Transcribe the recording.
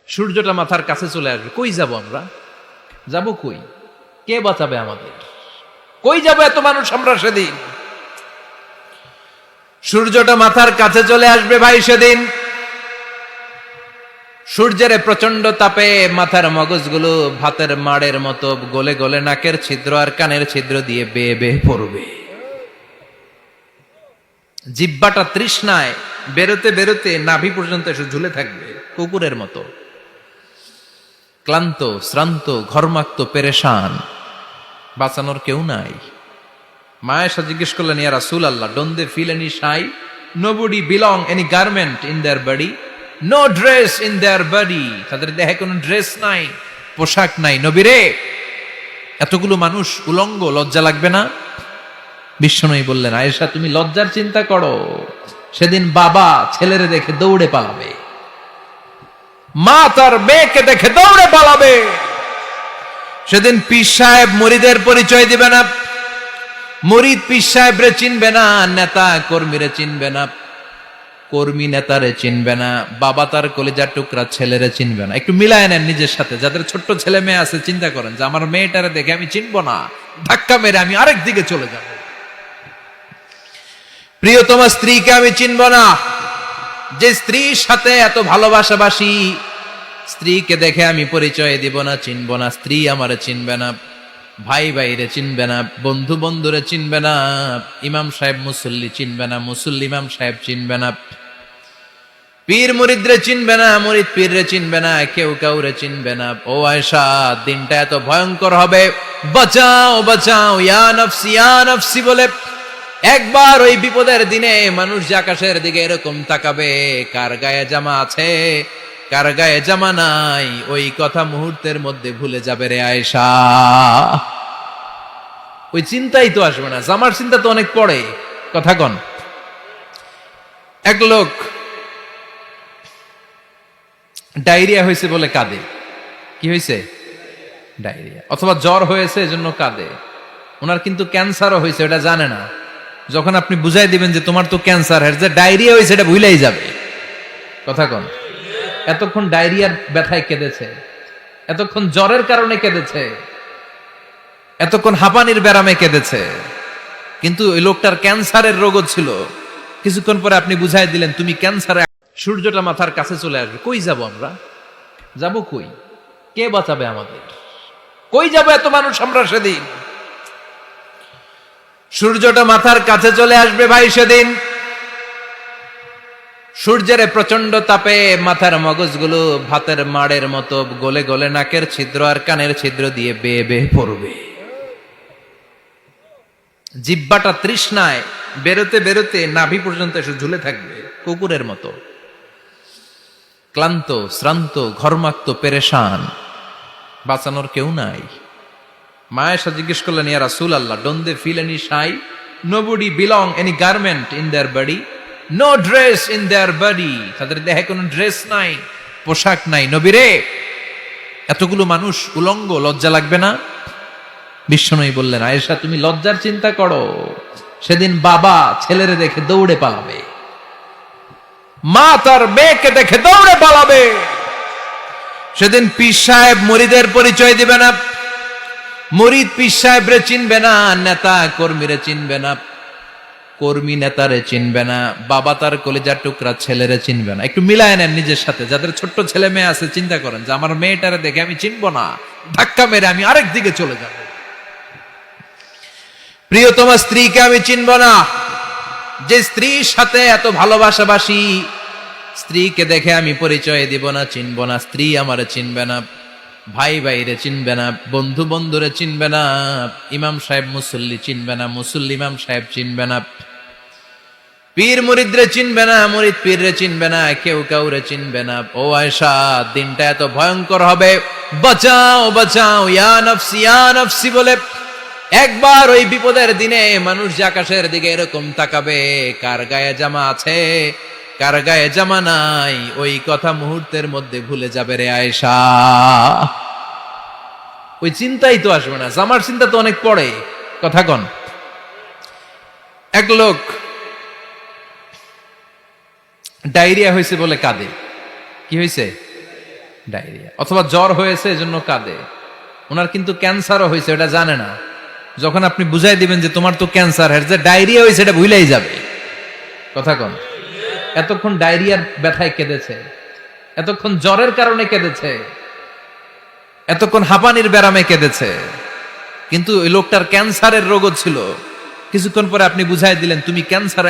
সূর্যটা মাথার কাছে চলে আসবে, কই যাব আমরা? যাব কই? কে বাঁচাবে আমাদের? কই যাব এত মানুষ আমরা সেদিন? সূর্যটা মাথার কাছে চলে আসবে ভাই সেদিন। সূর্যের প্রচন্ড তাপে মাথার মগজগুলো ভাতের মাড়ের মতো গলে গলে নাকের ছিদ্র আর কানের ছিদ্র দিয়ে বেয়ে বেয়ে পড়বে। জিহ্বাটা তৃষ্ণায় বেরোতে বেরোতে নাভি পর্যন্ত এসে ঝুলে থাকবে কুকুরের মতো। ক্লান্ত, শ্রান্ত, ঘর্মাক্ত, পেরেশান, বাঁচানোর কেউ নাই। মায়েশা জিজ্ঞেস করলেন, ইয়া রাসূলুল্লাহ, don't they feel any shy? Nobody belong any garment in their body, no dress in their body. তাদের দেহে কোনো ড্রেস নাই, পোশাক নাই। নবীরে, এতগুলো মানুষ উলঙ্গ, লজ্জা লাগবে না? বিশ্বনবী বললেন, আয়েশা তুমি লজ্জার চিন্তা করো, সেদিন বাবা ছেলেরে দেখে দৌড়ে পালাবে, মা তার মেয়েকে দেখে দৌড়ে পালাবে। সেদিন পীর সাহেব মুরিদের পরিচয় দিবে না, মুরিদ পীর সাহেবরে চিনবে না, নেতা কর্মীরে চিনবে না, কর্মী নেতারে চিনবে না, বাবা তার কলিজার টুকরা ছেলেরে চিনবে না। একটু মিলায় নেন নিজের সাথে। যাদের ছোট্ট ছেলে মেয়ে আছে, চিন্তা করেন যে আমার মেয়েটারে দেখে আমি চিনবো না, ধাক্কা মেরে আমি আরেক দিকে চলে যাব। প্রিয়তমা স্ত্রীকে আমি চিনব না, যে স্ত্রীর সাথে এত ভালোবাসাবাসি, স্ত্রীকে দেখে আমি পরিচয় দিব না, চিনব না। স্ত্রী আমারে চিনবে না, ভাই ভাইরে চিনবে না, বন্ধু বন্ধুরে চিনবে না, ইমাম সাহেব মুসল্লি চিনবে না, মুসল্লি ইমাম সাহেব চিনবে না, পীর মুরিদরে চিনবে না, মুরিদ পীররে চিনবে না, কেউ কাউরে চিনবে না। ও আয়েশা, দিনটা এত ভয়ঙ্কর হবে, বাঁচাও বাঁচাও, ইয়া নফসি বলে একবার ওই বিপদের দিনে মানুষ যে আকাশের দিকে এরকম তাকাবে, কার গায়ে জামা আছে কার গায়ে জামা নাই, ওই কথা মুহূর্তের মধ্যে ভুলে যাবে রে আয়েশা। ওই চিন্তাই তো আসবে না, জামার চিন্তা তো অনেক পরে। কথা কন। এক লোক ডায়রিয়া হয়েছে বলে কাঁদে। কি হয়েছে? ডায়রিয়া। অথবা জ্বর হয়েছে এজন্য কাঁদে। ওনার কিন্তু ক্যান্সারও হয়েছে, এটা জানে না। যখন আপনি বুঝাই দিবেন যে তোমার তো ক্যান্সার, যে ডায়রিয়া হয়েছে এটা ভুলেই যাবে। কথা কন। এতক্ষণ ডায়রিয়ার ব্যথায় কেঁদেছে, এতক্ষণ জ্বরের কারণে কেঁদেছে, এতক্ষণ হাঁপানির ব্যারামে কেঁদেছে, কিন্তু ওই লোকটার ক্যান্সারের রোগও ছিল। কিছুক্ষণ পরে আপনি বুঝাই দিলেন তুমি ক্যান্সারে। সূর্যটা মাথার কাছে চলে আসবে, কই যাব আমরা? যাব কই? কে বাঁচাবে আমাদের? কই যাব এত মানুষ আমরা সেদিন? সূর্যটা মাথার কাছে চলে আসবে ভাই সেদিন। সূর্যের প্রচন্ড তাপে মাথার মগজগুলো ভাতের মাড়ের মতো গলে গলে নাকের ছিদ্র আর কানের ছিদ্র দিয়ে বেয়ে বেয়ে পড়বে। জিহ্বাটা তৃষ্ণায় বেরোতে বেরোতে নাভি পর্যন্ত এসে ঝুলে থাকবে কুকুরের মতো। ক্লান্ত, শ্রান্ত, ঘর্মাক্ত, পেরেশান, বাঁচানোর কেউ নাই। মায়েশা জিজ্ঞেস করলেন, ইয়া রাসূলুল্লাহ, don't they feel any shy? Nobody belong any garment in their body, no dress in their body. তাদের দেহে কোনো ড্রেস নাই, পোশাক নাই। নবীরে, এতগুলো মানুষ উলঙ্গ, লজ্জা লাগবে না? বিশ্বনবী বললেন, আয়েশা তুমি লজ্জার চিন্তা করো, সেদিন বাবা ছেলেরে দেখে দৌড়ে পালাবে, মা তার মেয়েকে দেখে দৌড়ে পালাবে। সেদিন পীর সাহেব মুরিদের পরিচয় দিবে না, মুরিদ পীর সাহেবরে চিনবে না, নেতা কর্মীরে চিনবে না, কর্মী নেতারে চিনবে না, বাবা তার কলিজার টুকরা ছেলেরে চিনবে না। একটু মিলায় নেন নিজের সাথে। যাদের ছোট্ট ছেলে মেয়ে আছে, চিন্তা করেন যে আমার মেয়েটারে দেখে আমি চিনবো না, ধাক্কা মেরে আমি আরেক দিকে চলে যাব। প্রিয়তমা স্ত্রীকে আমি চিনব না, যে স্ত্রীর সাথে এত ভালোবাসাবাসি, স্ত্রীকে দেখে আমি পরিচয় দিব না, চিনব না। স্ত্রী আমারে চিনবে না, ভাই ভাইরে চিনবে না, বন্ধু বন্ধুরে চিনবে না, ইমাম সাহেব মুসল্লি চিনবে না, মুসল্লি ইমাম সাহেব চিনবে না, পীর মুরিদরে চিনবে না, মুরিদ পীররে চিনবে না, কেউ কাউরে চিনবে না। ও আয়েশা, দিনটা এত ভয়ঙ্কর হবে, বাঁচাও বাঁচাও, ইয়া নফসি বলে একবার ওই বিপদের দিনে মানুষ যে আকাশের দিকে এরকম তাকাবে, কার গায়ে জামা আছে কার গায়ে জামা নাই, ওই কথা মুহূর্তের মধ্যে ভুলে যাবে রে আয়েশা। ওই চিন্তাই তো আসবে না, জামার চিন্তা তো অনেক পরে। কথা কন। এক লোক ডায়রিয়া হয়েছে বলে কাঁদে। কি হয়েছে? ডায়রিয়া। অথবা জ্বর হয়েছে এজন্য কাঁদে, ওনার কিন্তু ক্যান্সারও হয়েছে এটা জানে না। যখন আপনি বুঝাই দিবেন যে তোমার তো ক্যান্সার, যে ডায়রিয়া হয়েছে এটা ভুলেই যাবে। কথা কন, এতক্ষণ ডায়রিয়ার ব্যথায় কেঁদেছে, এতক্ষণ জ্বরের কারণে কেঁদেছে, এতক্ষণ হাঁপানির ব্যারামে কেঁদেছে, কিন্তু ওই লোকটার ক্যান্সারের রোগও ছিল। কিছুক্ষণ পরে আপনি বুঝাই দিলেন তুমি ক্যান্সারে